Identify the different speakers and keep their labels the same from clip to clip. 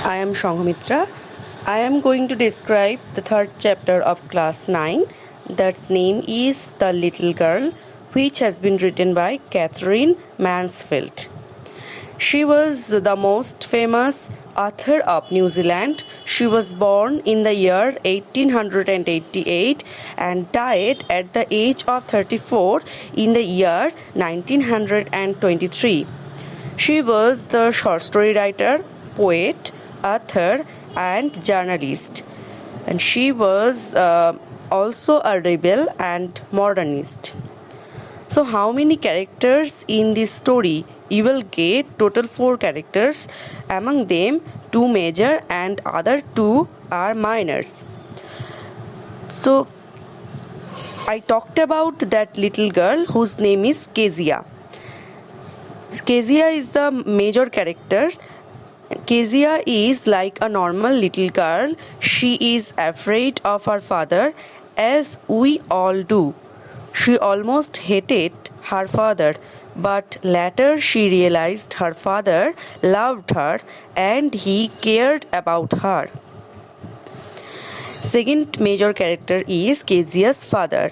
Speaker 1: I am Shanghamitra. I am going to describe the third chapter of class 9, that's name is The Little Girl, which has been written by Catherine Mansfield. She was the most famous author of New Zealand. She was born in the year 1888 and died at the age of 34 in the year 1923. She was the short story writer, poet, author, and journalist. And she was also a rebel and modernist. So, how many characters in this story? You will get total 4 characters. Among them, 2 major and other 2 are minors. So, I talked about that little girl whose name is Kezia. Kezia is the major character. Kezia is like a normal little girl. She is afraid of her father, as we all do. She almost hated her father, but later she realized her father loved her and he cared about her. Second major character is Kezia's father.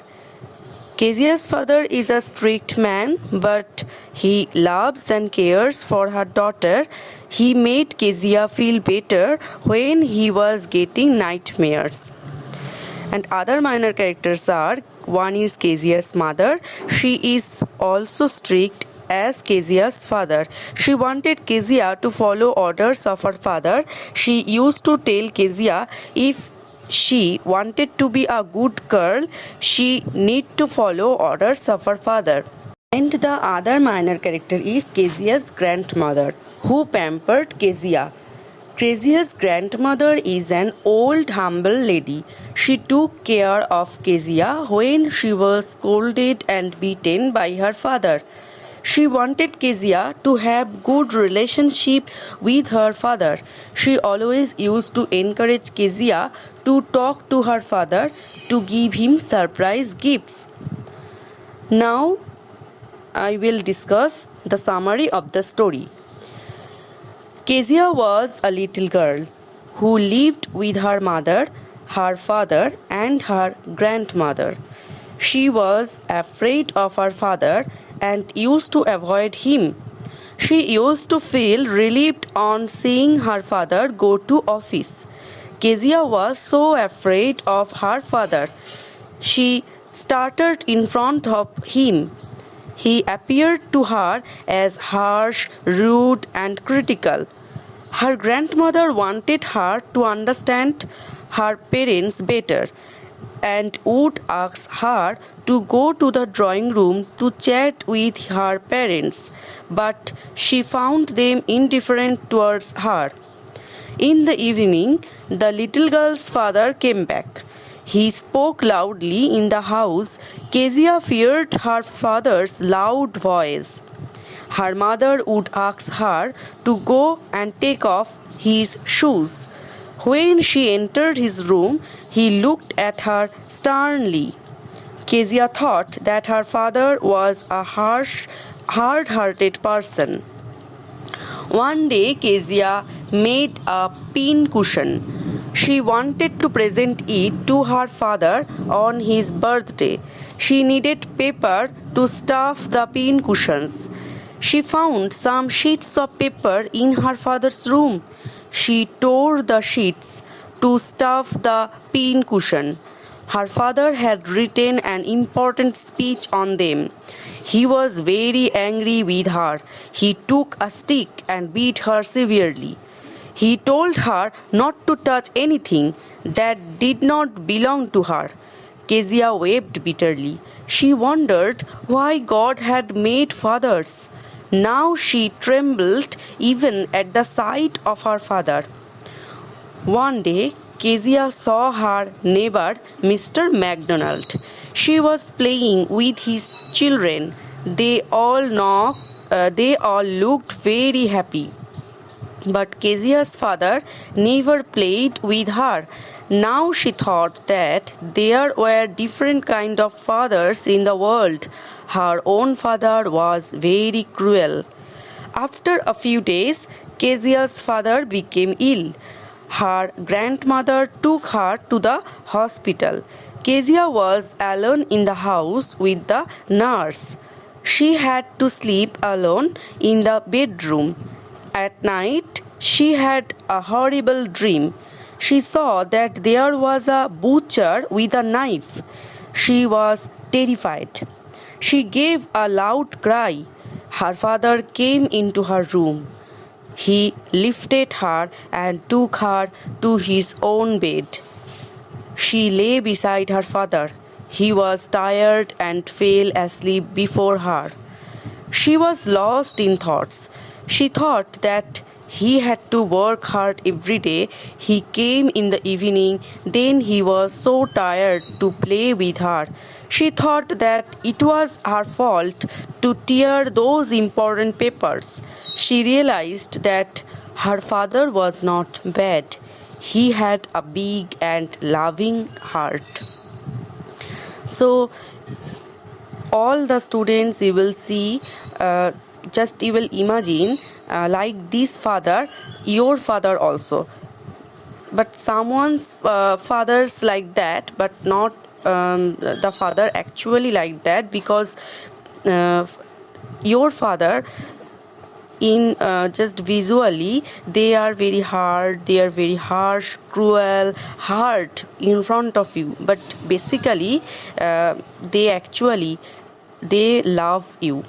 Speaker 1: Kezia's father is a strict man, but he loves and cares for her daughter. He made Kezia feel better when he was getting nightmares. And other minor characters are, one is Kezia's mother. She is also strict as Kezia's father. She wanted Kezia to follow orders of her father. She used to tell Kezia if she wanted to be a good girl, she need to follow orders of her father. And the other minor character is Kezia's grandmother, who pampered Kezia. Kezia's grandmother is an old, humble lady. She took care of Kezia when she was scolded and beaten by her father. She wanted Kezia to have good relationship with her father. She always used to encourage Kezia to talk to her father to give him surprise gifts. Now I will discuss the summary of the story. Kezia was a little girl who lived with her mother, her father, and her grandmother. She was afraid of her father and used to avoid him. She used to feel relieved on seeing her father go to office. Kezia was so afraid of her father. She started in front of him. He appeared to her as harsh, rude, and critical. Her grandmother wanted her to understand her parents better and would ask her to go to the drawing room to chat with her parents, but she found them indifferent towards her. In the evening, the little girl's father came back. He spoke loudly in the house. Kezia feared her father's loud voice. Her mother would ask her to go and take off his shoes. When she entered his room, he looked at her sternly. Kezia thought that her father was a harsh, hard-hearted person. One day, Kezia made a pin cushion. She wanted to present it to her father on his birthday. She needed paper to stuff the pin cushions. She found some sheets of paper in her father's room. She tore the sheets to stuff the pin cushion. Her father had written an important speech on them. He was very angry with her. He took a stick and beat her severely. He told her not to touch anything that did not belong to her. Kezia wept bitterly. She wondered why God had made fathers. Now she trembled even at the sight of her father. One day, Kezia saw her neighbor, Mr. MacDonald. She was playing with his children. They all looked very happy. But Kezia's father never played with her. Now she thought that there were different kinds of fathers in the world. Her own father was very cruel. After a few days, Kezia's father became ill. Her grandmother took her to the hospital. Kezia was alone in the house with the nurse. She had to sleep alone in the bedroom. At night, she had a horrible dream. She saw that there was a butcher with a knife. She was terrified. She gave a loud cry. Her father came into her room. He lifted her and took her to his own bed. She lay beside her father. He was tired and fell asleep before her. She was lost in thoughts. She thought that he had to work hard every day. He came in the evening, then he was so tired to play with her. She thought that it was her fault to tear those important papers. She realized that her father was not bad. He had a big and loving heart. So, all the students you will see, just you will imagine like this father, your father also, but someone's fathers like that, but not the father actually like that, because uh, your father in just visually they are very hard, they are very harsh, cruel, hard in front of you, but basically they actually they love you.